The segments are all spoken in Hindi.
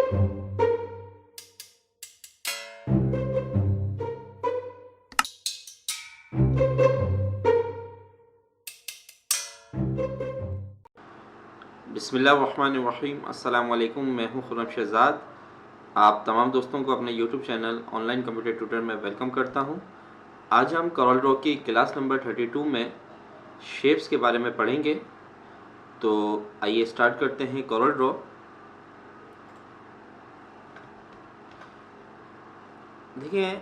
बिस्मिल्लाहिर्रहमानिर्रहीम। अस्सलाम वालेकुम। मैं हूं खुर्रम शहज़ाद। आप तमाम दोस्तों को अपने YouTube channel online computer tutor में वेलकम करता हूं। आज हम कोरल ड्रॉ की क्लास नंबर 32 में शेप्स के बारे में पढ़ेंगे। तो आइए स्टार्ट करते हैं कोरल ड्रॉ। देखिए,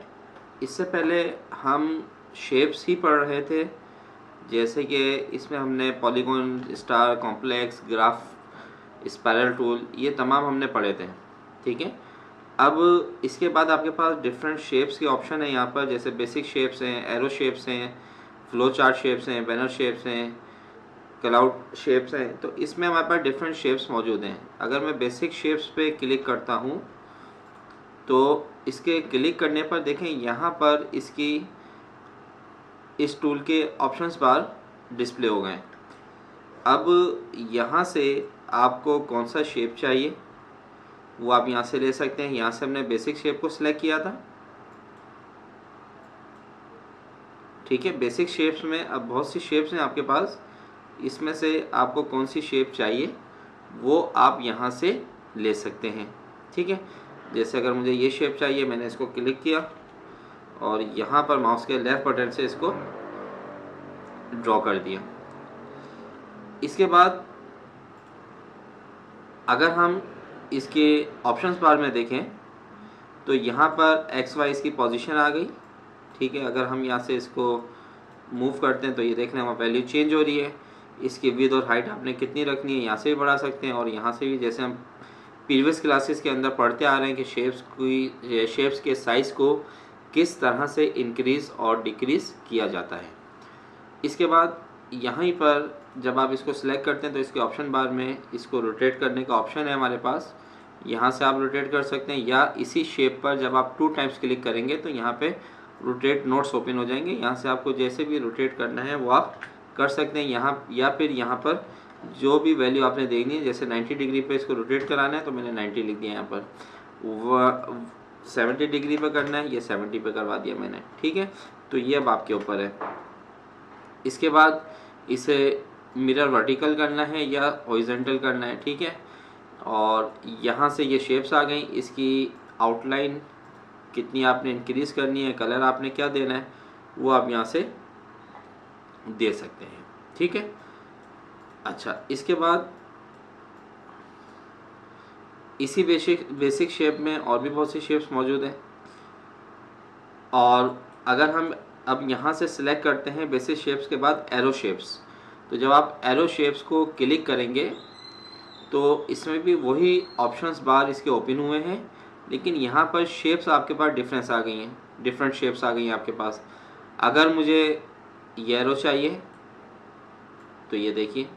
इससे पहले हम शेप्स ही पढ़ रहे थे, जैसे कि इसमें हमने polygon, star, complex, graph, spiral tool, ये तमाम हमने पढ़े थे। ठीक है। अब इसके बाद आपके पास डिफरेंट शेप्स के ऑप्शन है यहाँ पर, जैसे बेसिक शेप्स हैं, एरो शेप्स हैं, फ्लो चार्ट शेप्स हैं, बैनर शेप्स हैं, क्लाउड शेप्स हैं। तो इसमें हमारे पास डिफरेंट शेप्स मौजूद हैं। अगर मैं बेसिक शेप्स पे क्लिक करता हूँ तो इसके क्लिक करने पर देखें यहाँ पर इसकी इस टूल के ऑप्शंस बार डिस्प्ले हो गए। अब यहाँ से आपको कौन सा शेप चाहिए वो आप यहाँ से ले सकते हैं। यहाँ से हमने बेसिक शेप को सिलेक्ट किया था। ठीक है। बेसिक शेप्स में अब बहुत सी शेप्स हैं आपके पास, इसमें से आपको कौन सी शेप चाहिए वो आप यहाँ से ले सकते हैं। ठीक है। जैसे अगर मुझे ये शेप चाहिए, मैंने इसको क्लिक किया और यहाँ पर माउस के लेफ़्ट बटन से इसको ड्रॉ कर दिया। इसके बाद अगर हम इसके ऑप्शंस बार में देखें तो यहाँ पर एक्स वाई इसकी पोजीशन आ गई। ठीक है। अगर हम यहाँ से इसको मूव करते हैं तो ये देख रहे हैं वहाँ वैल्यू चेंज हो रही है। इसकी विड्थ और हाइट आपने कितनी रखनी है, यहाँ से भी बढ़ा सकते हैं और यहाँ से भी, जैसे हम प्रीवियस क्लासेस के अंदर पढ़ते आ रहे हैं कि शेप्स के साइज़ को किस तरह से इंक्रीज़ और डिक्रीज़ किया जाता है। इसके बाद यहाँ पर जब आप इसको सिलेक्ट करते हैं तो इसके ऑप्शन बार में इसको रोटेट करने का ऑप्शन है हमारे पास। यहाँ से आप रोटेट कर सकते हैं, या इसी शेप पर जब आप 2 टाइम्स क्लिक करेंगे तो यहाँ पे रोटेट नोट्स ओपन हो जाएंगे। यहाँ से आपको जैसे भी रोटेट करना है वो आप कर सकते हैं। यहाँ या फिर यहाँ पर जो भी वैल्यू आपने देखनी है, जैसे 90 डिग्री पे इसको रोटेट कराना है तो मैंने 90 लिख दिया। यहाँ पर वह 70 डिग्री पे करना है, ये 70 पे करवा दिया मैंने। ठीक है। तो ये अब आपके ऊपर है। इसके बाद इसे मिरर वर्टिकल करना है या हॉरिजॉन्टल करना है। ठीक है। और यहाँ से ये शेप्स आ गई। इसकी आउटलाइन कितनी आपने इंक्रीज़ करनी है, कलर आपने क्या देना है वो आप यहाँ से दे सकते हैं। ठीक है। अच्छा, इसके बाद इसी बेसिक शेप में और भी बहुत सी शेप्स मौजूद हैं। और अगर हम अब यहाँ से सिलेक्ट करते हैं बेसिक शेप्स के बाद एरो शेप्स, तो जब आप एरो शेप्स को क्लिक करेंगे तो इसमें भी वही ऑप्शंस बार इसके ओपन हुए हैं, लेकिन यहाँ पर शेप्स आपके पास डिफरेंस आ गई हैं, डिफरेंट शेप्स आ गई हैं आपके पास। अगर मुझे ये एरो चाहिए तो ये देखिए।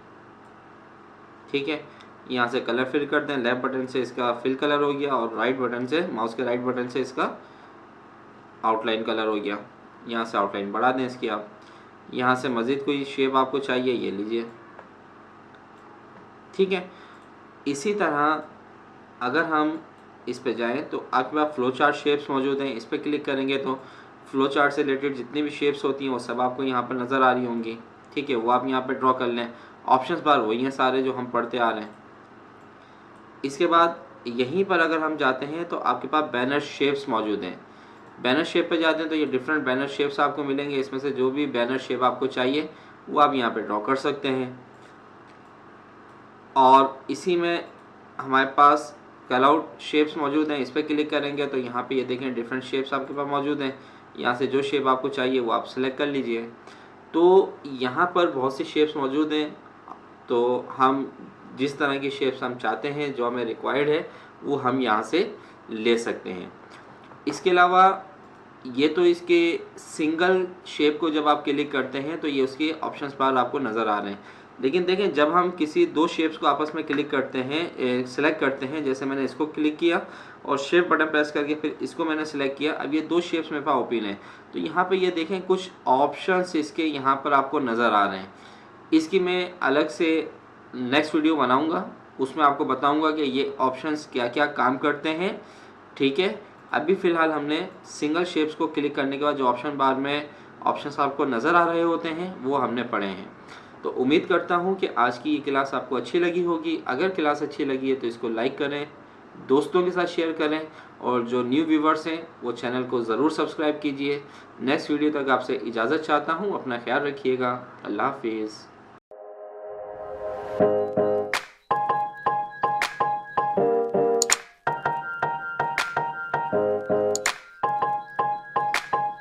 ठीक है। यहाँ से कलर फिल कर दें, लेफ्ट बटन से इसका फिल कलर हो गया और राइट बटन से, माउस के राइट बटन से इसका आउटलाइन कलर हो गया। यहाँ से आउटलाइन बढ़ा दें इसकी आप। यहाँ से मज़ीद कोई शेप आपको चाहिए ये लीजिए। ठीक है। इसी तरह अगर हम इस पे जाएं तो आपके पास फ्लो चार्ट शेप्स मौजूद हैं। इस पर क्लिक करेंगे तो फ्लो चार्ट से रिलेटेड जितनी भी शेप्स होती हैं वो सब आपको यहाँ पर नज़र आ रही होंगी। ठीक है। वो आप यहाँ पे ड्रॉ कर लें। ऑप्शंस बार वही हैं सारे जो हम पढ़ते आ रहे हैं। इसके बाद यहीं पर अगर हम जाते हैं तो आपके पास बैनर शेप्स मौजूद हैं। बैनर शेप पे जाते हैं तो ये डिफरेंट बैनर शेप्स आपको मिलेंगे। इसमें से जो भी बैनर शेप आपको चाहिए वो आप यहाँ पे ड्रॉ कर सकते हैं। और इसी में हमारे पास क्लाउड शेप्स मौजूद हैं। इस पर क्लिक करेंगे तो यहाँ पे ये देखें डिफरेंट शेप्स आपके पास मौजूद हैं। यहाँ से जो शेप आपको चाहिए वो आप सेलेक्ट कर लीजिए। तो यहाँ पर बहुत सी शेप्स मौजूद हैं, तो हम जिस तरह की शेप्स हम चाहते हैं, जो हमें रिक्वायर्ड है, वो हम यहाँ से ले सकते हैं। इसके अलावा ये तो इसके सिंगल शेप को जब आप क्लिक करते हैं तो ये उसके ऑप्शंस बार आपको नज़र आ रहे हैं। लेकिन देखें जब हम किसी 2 शेप्स को आपस में क्लिक करते हैं, सेलेक्ट करते हैं, जैसे मैंने इसको क्लिक किया और शेप बटन प्रेस करके फिर इसको मैंने सेलेक्ट किया, अब ये 2 शेप्स मेरे पास ओपन हैं। तो यहाँ पे ये देखें कुछ ऑप्शंस इसके यहाँ पर आपको नज़र आ रहे हैं। इसकी मैं अलग से नेक्स्ट वीडियो बनाऊँगा, उसमें आपको बताऊंगा कि ये ऑप्शंस क्या क्या काम करते हैं। ठीक है, अभी फ़िलहाल हमने सिंगल शेप्स को क्लिक करने के बाद जो ऑप्शन बार में ऑप्शंस आपको नज़र आ रहे होते हैं वो हमने पढ़े हैं। तो उम्मीद करता हूँ कि आज की ये क्लास आपको अच्छी लगी होगी। अगर क्लास अच्छी लगी है तो इसको लाइक करें, दोस्तों के साथ शेयर करें, और जो न्यू व्यूवर्स हैं वो चैनल को ज़रूर सब्सक्राइब कीजिए। नेक्स्ट वीडियो तक आपसे इजाज़त चाहता हूँ। अपना ख्याल रखिएगा। अल्लाह हाफिज़।